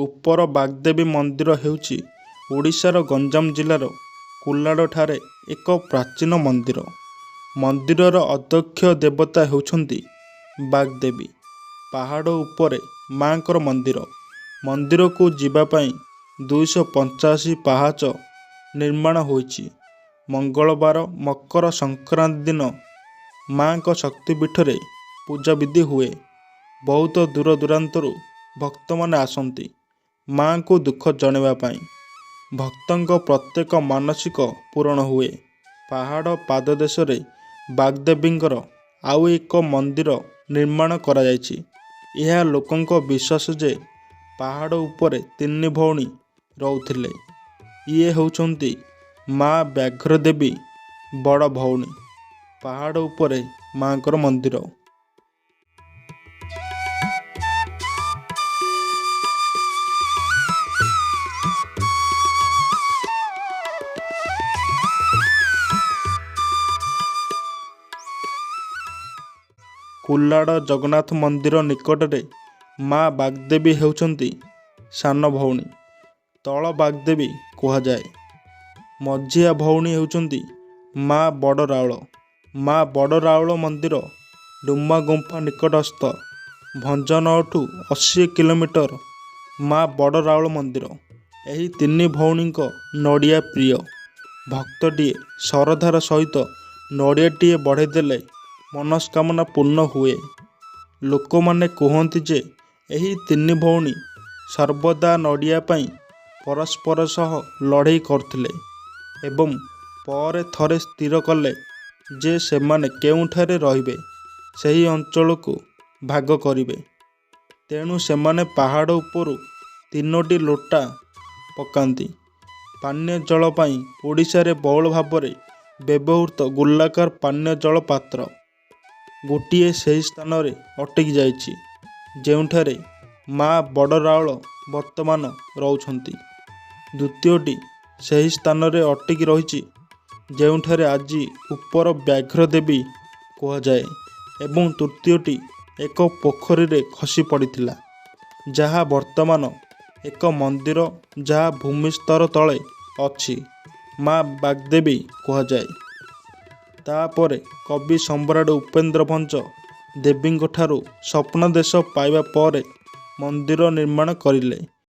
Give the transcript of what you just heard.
ଉପର ବାଗଦେବୀ ମନ୍ଦିର ହେଉଛି ଓଡ଼ିଶାର ଗଞ୍ଜାମ ଜିଲ୍ଲାର କୁଲାଡ଼ ଠାରେ ଏକ ପ୍ରାଚୀନ ମନ୍ଦିର। ମନ୍ଦିରର ଅଧ୍ୟକ୍ଷ ଦେବତା ହେଉଛନ୍ତି ବାଗଦେବୀ। ପାହାଡ଼ ଉପରେ ମାଙ୍କର ମନ୍ଦିର। ମନ୍ଦିରକୁ ଯିବା ପାଇଁ 285 ପାହାଚ ନିର୍ମାଣ ହୋଇଛି। ମଙ୍ଗଳବାର ମକର ସଂକ୍ରାନ୍ତି ଦିନ ମାଙ୍କ ଶକ୍ତିପୀଠରେ ପୂଜା ବିଧି ହୁଏ। ବହୁତ ଦୂର ଦୂରାନ୍ତରୁ ଭକ୍ତମାନେ ଆସନ୍ତି ମାଙ୍କୁ ଦୁଃଖ ଜଣାଇବା ପାଇଁ। ଭକ୍ତଙ୍କ ପ୍ରତ୍ୟେକ ମାନସିକ ପୂରଣ ହୁଏ। ପାହାଡ଼ ପାଦଦେଶରେ ବାଗଦେବୀଙ୍କର ଆଉ ଏକ ମନ୍ଦିର ନିର୍ମାଣ କରାଯାଇଛି। ଏହା ଲୋକଙ୍କ ବିଶ୍ୱାସ ଯେ ପାହାଡ଼ ଉପରେ 3 ଭଉଣୀ ରହୁଥିଲେ। ଇଏ ହେଉଛନ୍ତି ମା ବ୍ୟାଘ୍ରଦେବୀ ବଡ଼ ଭଉଣୀ। ପାହାଡ଼ ଉପରେ ମାଙ୍କର ମନ୍ଦିର। କୁଲାଡ଼ ଜଗନ୍ନାଥ ମନ୍ଦିର ନିକଟରେ ମା ବାଗଦେବୀ ହେଉଛନ୍ତି ସାନ ଭଉଣୀ। ତଳ ବାଗଦେବୀ କୁହାଯାଏ। ମଝିଆ ଭଉଣୀ ହେଉଛନ୍ତି ମା ବଡ଼ ରାଉଳ। ମା ବଡ଼ ରାଉଳ ମନ୍ଦିର ଡୁମା ଗୁମ୍ଫା ନିକଟସ୍ଥ ଭଞ୍ଜନଠୁ 80 କିଲୋମିଟର। ମା ବଡ଼ ରାଉଳ ମନ୍ଦିର। ଏହି 3 ଭଉଣୀଙ୍କ ନଡ଼ିଆ ପ୍ରିୟ। ଭକ୍ତଟିଏ ଶ୍ରଦ୍ଧାର ସହିତ ନଡ଼ିଆଟିଏ ବଢ଼େଇ ଦେଲେ ମନସ୍କାମନା ପୂର୍ଣ୍ଣ ହୁଏ। ଲୋକମାନେ କୁହନ୍ତି ଯେ ଏହି 3 ଭଉଣୀ ସର୍ବଦା ନଡ଼ିଆ ପାଇଁ ପରସ୍ପର ସହ ଲଢ଼େଇ କରୁଥିଲେ ଏବଂ ପରେ ଥରେ ସ୍ଥିର କଲେ ଯେ ସେମାନେ କେଉଁଠାରେ ରହିବେ ସେହି ଅଞ୍ଚଳକୁ ଭାଗ କରିବେ। ତେଣୁ ସେମାନେ ପାହାଡ଼ ଉପରୁ 3ଟି ଲୋଟା ପକାନ୍ତି। ପାନୀୟ ଜଳ ପାଇଁ ଓଡ଼ିଶାରେ ବହୁଳ ଭାବରେ ବ୍ୟବହୃତ ଗୋଲାକାର ପାନୀୟ ଜଳ ପାତ୍ର ଗୋଟିଏ ସେହି ସ୍ଥାନରେ ଅଟକି ଯାଇଛି ଯେଉଁଠାରେ ମା ବଡ଼ ରାଉଳ ବର୍ତ୍ତମାନ ରହୁଛନ୍ତି। ଦ୍ୱିତୀୟଟି ସେହି ସ୍ଥାନରେ ଅଟକି ରହିଛି ଯେଉଁଠାରେ ଆଜି ଉପର ବ୍ୟାଘ୍ରଦେବୀ କୁହାଯାଏ ଏବଂ ତୃତୀୟଟି ଏକ ପୋଖରୀରେ ଖସି ପଡ଼ିଥିଲା ଯାହା ବର୍ତ୍ତମାନ ଏକ ମନ୍ଦିର ଯାହା ଭୂମିସ୍ତର ତଳେ ଅଛି ମା ବାଗଦେବୀ କୁହାଯାଏ। ତାପରେ କବି ସମ୍ରାଟ ଉପେନ୍ଦ୍ର ଭଞ୍ଜ ଦେବୀଙ୍କ ଠାରୁ ସ୍ୱପ୍ନାଦେଶ ପାଇବା ପରେ ମନ୍ଦିର ନିର୍ମାଣ କରିଲେ।